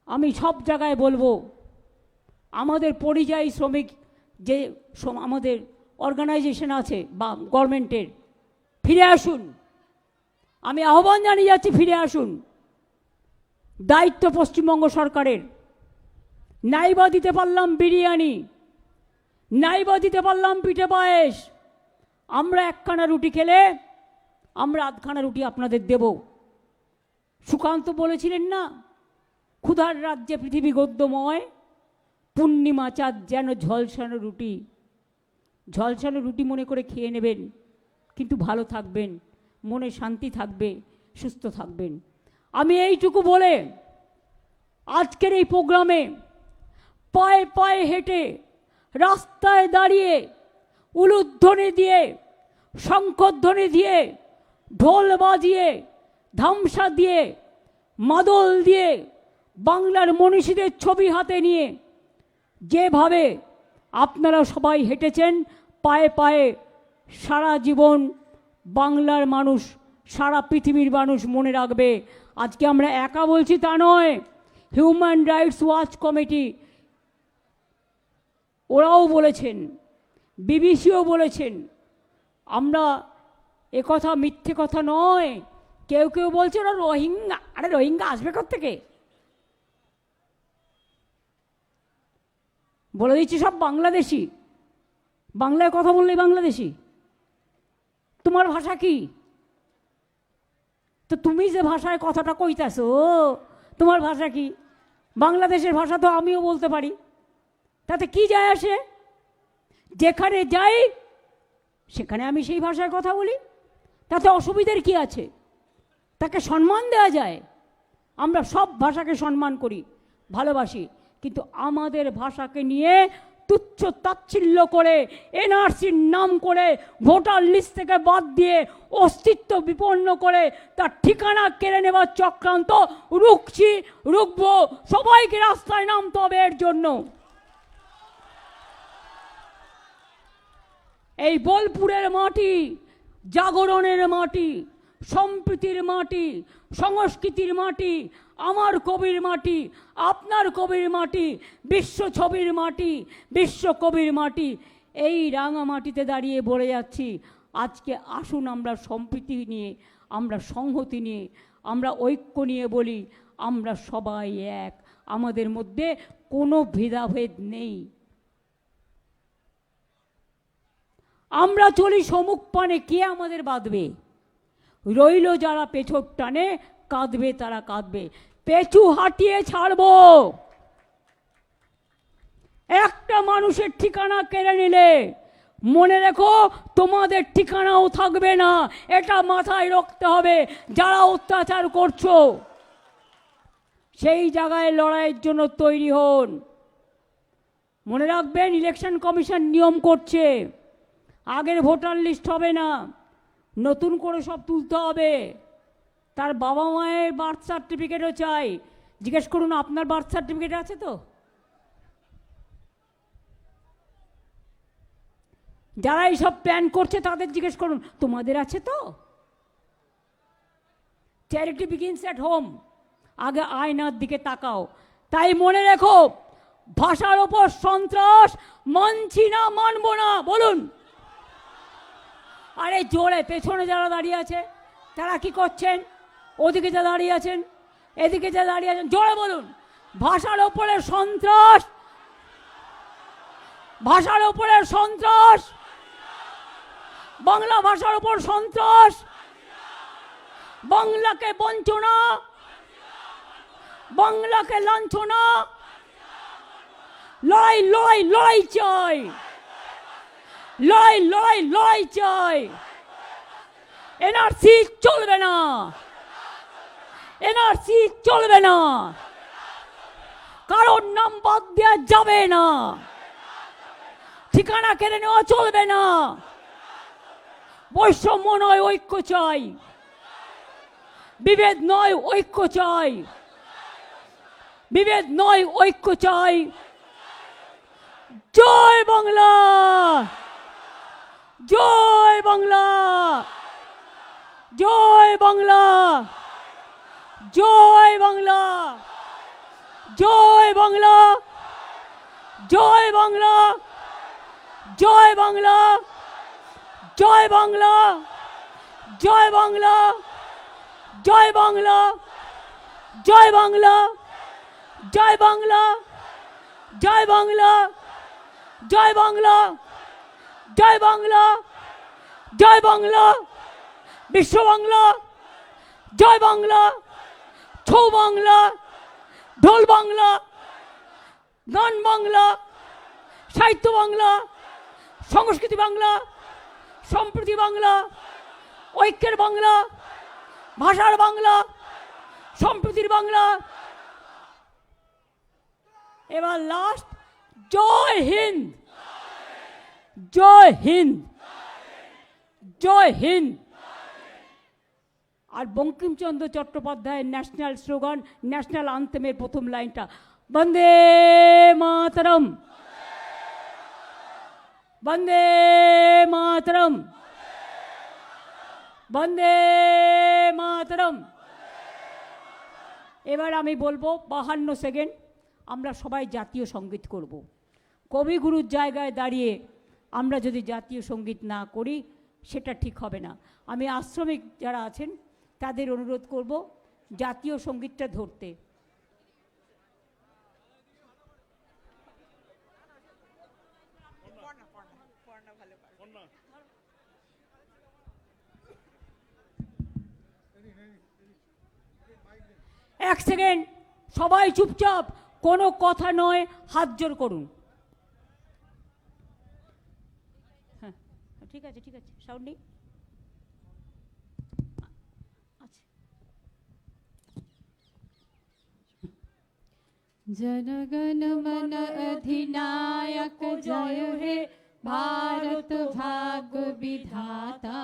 আমি সব জায়গায় বলবো, আমাদের পরিযায়ী শ্রমিক যে আমাদের অর্গানাইজেশন আছে বা গভর্নমেন্টের, ফিরে আসুন। আমি আহ্বান জানিয়ে যাচ্ছি, ফিরে আসুন। দায়িত্ব পশ্চিমবঙ্গ সরকারের। নাইবা দিতে পারলাম বিরিয়ানি, নাইবা দিতে পারলাম পিঠে পায়েস, আমরা একখানা রুটি খেলে আমরা আধখানা রুটি আপনাদের দেব। সুকান্ত বলেছিলেন না, ক্ষুধার রাজ্যে পৃথিবী গদ্যময়, পূর্ণিমা চাঁদ যেন ঝলসানো রুটি। ঝলসানো রুটি মনে করে খেয়ে নেবেন, কিন্তু ভালো থাকবেন, মনে শান্তি থাকবে, সুস্থ থাকবেন। আমি এইটুকু বলে আজকের এই প্রোগ্রামে পায়ে পায়ে হেঁটে, রাস্তায় দাঁড়িয়ে, উলুধ্বনি দিয়ে, শঙ্খধ্বনি দিয়ে, ঢোল বাজিয়ে, ধামসা দিয়ে, মাদল দিয়ে, বাংলার মনীষীদের ছবি হাতে নিয়ে যেভাবে আপনারা সবাই হেঁটেছেন পায়ে পায়ে, সারা জীবন বাংলার মানুষ, সারা পৃথিবীর মানুষ মনে রাখবে। আজকে আমরা একা বলছি তা নয়, হিউম্যান রাইটস ওয়াচ কমিটি ওরাও বলেছেন, বিবিসিও বলেছেন। আমরা একথা মিথ্যে কথা নয়। কেউ কেউ বলছে ওরা রোহিঙ্গা। আরে রোহিঙ্গা আসবে কোত্থেকে? বলে দিচ্ছি সব বাংলাদেশি। বাংলায় কথা বললেই বাংলাদেশি। তোমার ভাষা কি? তো তুমি যে ভাষায় কথাটা কইতাছো, তোমার ভাষা কি? বাংলাদেশের ভাষা তো আমিও বলতে পারি, তাতে কি যায় আসে? যেখানে যাই সেখানে আমি সেই ভাষায় কথা বলি, তাতে অসুবিধার কি আছে? তাকে সম্মান দেওয়া যায়। আমরা সব ভাষাকে সম্মান করি, ভালোবাসি, কিন্তু আমাদের ভাষাকে নিয়ে তুচ্ছ তাচ্ছিল্য করে, এনআরসির নাম করে ভোটার লিস্ট থেকে বাদ দিয়ে অস্তিত্ব বিপন্ন করে তার ঠিকানা কেড়ে নেবার চক্রান্ত রুখছি, রুখবো। সবাইকে রাস্তায় নামতে হবে এর জন্য। এই বোলপুরের মাটি জাগরণের মাটি, সম্প্রীতির মাটি, সংস্কৃতির মাটি, আমার কবির মাটি, আপনার কবির মাটি, বিশ্ব ছবির মাটি, বিশ্ব কবির মাটি। এই রাঙা মাটিতে দাঁড়িয়ে বলে যাচ্ছি, আজকে আসুন আমরা সম্প্রীতি নিয়ে, আমরা সংহতি নিয়ে, আমরা ঐক্য নিয়ে বলি, আমরা সবাই এক, আমাদের মধ্যে কোনো ভেদাভেদ নেই। আমরা চলি সমুখ পানে, কে আমাদের বাঁধবে? রইল যারা পেছর টানে, কাঁদবে তারা কাঁদবে, পেছু হাঁটিয়ে ছাড়বো। একটা মানুষের ঠিকানা কেড়ে নিলে মনে রেখো তোমাদের ঠিকানাও থাকবে না, এটা মাথায় রাখতে হবে। যারা অত্যাচার করছো সেই জায়গায় লড়াইয়ের জন্য তৈরি হন। মনে রাখবেন, ইলেকশন কমিশন নিয়ম করছে, আগের ভোটার লিস্ট হবে না, নতুন করে সব তুলতে হবে। তার বাবা মায়ের বার্থ সার্টিফিকেটও চাই। জিজ্ঞেস করুন, আপনার বার্থ সার্টিফিকেট আছে তো? যারা এইসব প্ল্যান করছে তাদের জিজ্ঞেস করুন, তোমাদের আছে তো? Charity begins at home. আগে আয়নার দিকে তাকাও। তাই মনে রেখো, ভাষার ওপর সন্ত্রাস মানছি না, মানবো না। বলুন। আরে জোরে, পেছনে যারা দাঁড়িয়ে আছে তারা কি করছেন? ওদিকে যা দাঁড়িয়ে আছেন, এদিকে যা দাঁড়িয়ে আছেন, জোরে বলুন। ভাষার ওপরে সন্ত্রাস, ভাষার ওপরে সন্ত্রাস, বাংলা ভাষার উপর সন্ত্রাস, বাংলাকে বঞ্চনা, বাংলাকে লাঞ্ছনা। লড়াই লড়াই লড়াই চাই, লড়াই লড়াই লড়াই চাই। এনআরসি চলবে না, এনআরসি চলবে না, কারোর নাম বাদ দেওয়া যাবে না, ঠিকানা কেড়ে নেওয়া চলবে না। বৈষম্য নয়, ঐক্য চাই, বিভেদ নয়, ঐক্য চাই, বিভেদ নয়, ঐক্য চাই। জয় বাংলা, জয় বাংলা, জয় বাংলা, জয় বাংলা, জয় বাংলা, জয় বাংলা, জয় বাংলা, জয় বাংলা, জয় বাংলা, জয় বাংলা, জয় বাংলা, জয় বাংলা, জয় বাংলা, জয় বাংলা, জয় বাংলা, জয় বাংলা, বিশ্ব বাংলা, জয় বাংলা, ছৌ বাংলা, ঢোল বাংলা, গান বাংলা, সাহিত্য বাংলা, সংস্কৃতি বাংলা, সম্প্রীতি বাংলা, ঐক্যের বাংলা, ভাষার বাংলা, সম্প্রীতির বাংলা। এবার লাস্ট, জয় হিন্দ, জয় হিন্দ, জয় হিন্দ। আর বঙ্কিমচন্দ্র চট্টোপাধ্যায়ের ন্যাশনাল স্লোগান, ন্যাশনাল আনথেমের প্রথম লাইনটা, বন্দে মাতরম, বন্দে মাতরম, বন্দে মাতরম। এবার আমি বলবো 52 সেকেন্ড আমরা সবাই জাতীয় সঙ্গীত করব। কবিগুরুর জায়গায় দাঁড়িয়ে আমরা যদি জাতীয় সঙ্গীত না করি সেটা ঠিক হবে না। আমি আশ্রমিক যারা আছেন তাদের অনুরোধ করব জাতীয় সঙ্গীতটা ধরতে। এক সেকেন্ড, সবাই চুপচাপ, কোনো কথা নয়, হাত জোর করুন। হ্যাঁ ঠিক আছে, ঠিক আছে, সাউন্ড নেই। जनगण मन अधिनायक जय हे भारत भाग्य विधाता।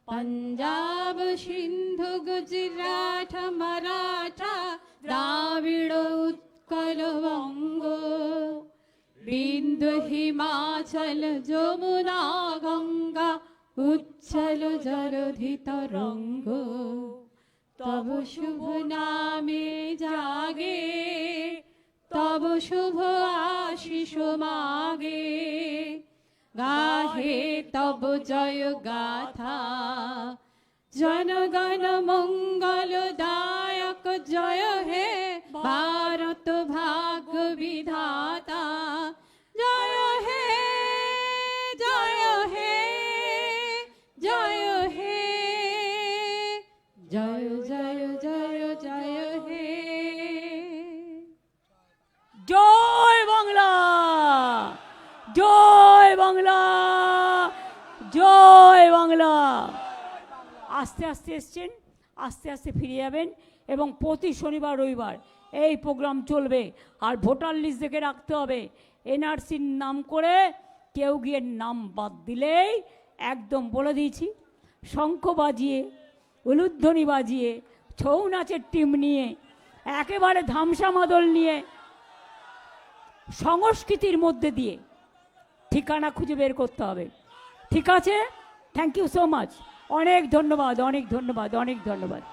पंजाब सिंधु गुजरात मराठा द्राविड़ उत्कल बंग, बिंदु हिमाचल যমুনা गंगा उच्चल जलधि तरंग। तब शुभ नामे जागे, तब शुभ आशीष मागे, गाहे तब जय गाथा। जनगण मंगल दायक जय हे भारत भाग्य विधाता। जय हे, जय हे, জয় বাংলা। আস্তে আস্তে এসছেন, আস্তে আস্তে ফিরে যাবেন এবং প্রতি শনিবার রবিবার এই প্রোগ্রাম চলবে। আর ভোটার লিস্ট দেখে রাখতে হবে, এনআরসির নাম করে কেউ গিয়ে নাম বাদ দিলেই একদম বলে দিয়েছি, শঙ্খ বাজিয়ে উলুধ্বনি বাজিয়ে ছৌ নাচের টিম নিয়ে একেবারে ধামসা মাদল নিয়ে সংস্কৃতির মধ্যে দিয়ে ঠিকানা খুঁজে বের করতে হবে। ঠিক আছে, থ্যাংক ইউ সো মাচ, অনেক ধন্যবাদ, অনেক ধন্যবাদ, অনেক ধন্যবাদ।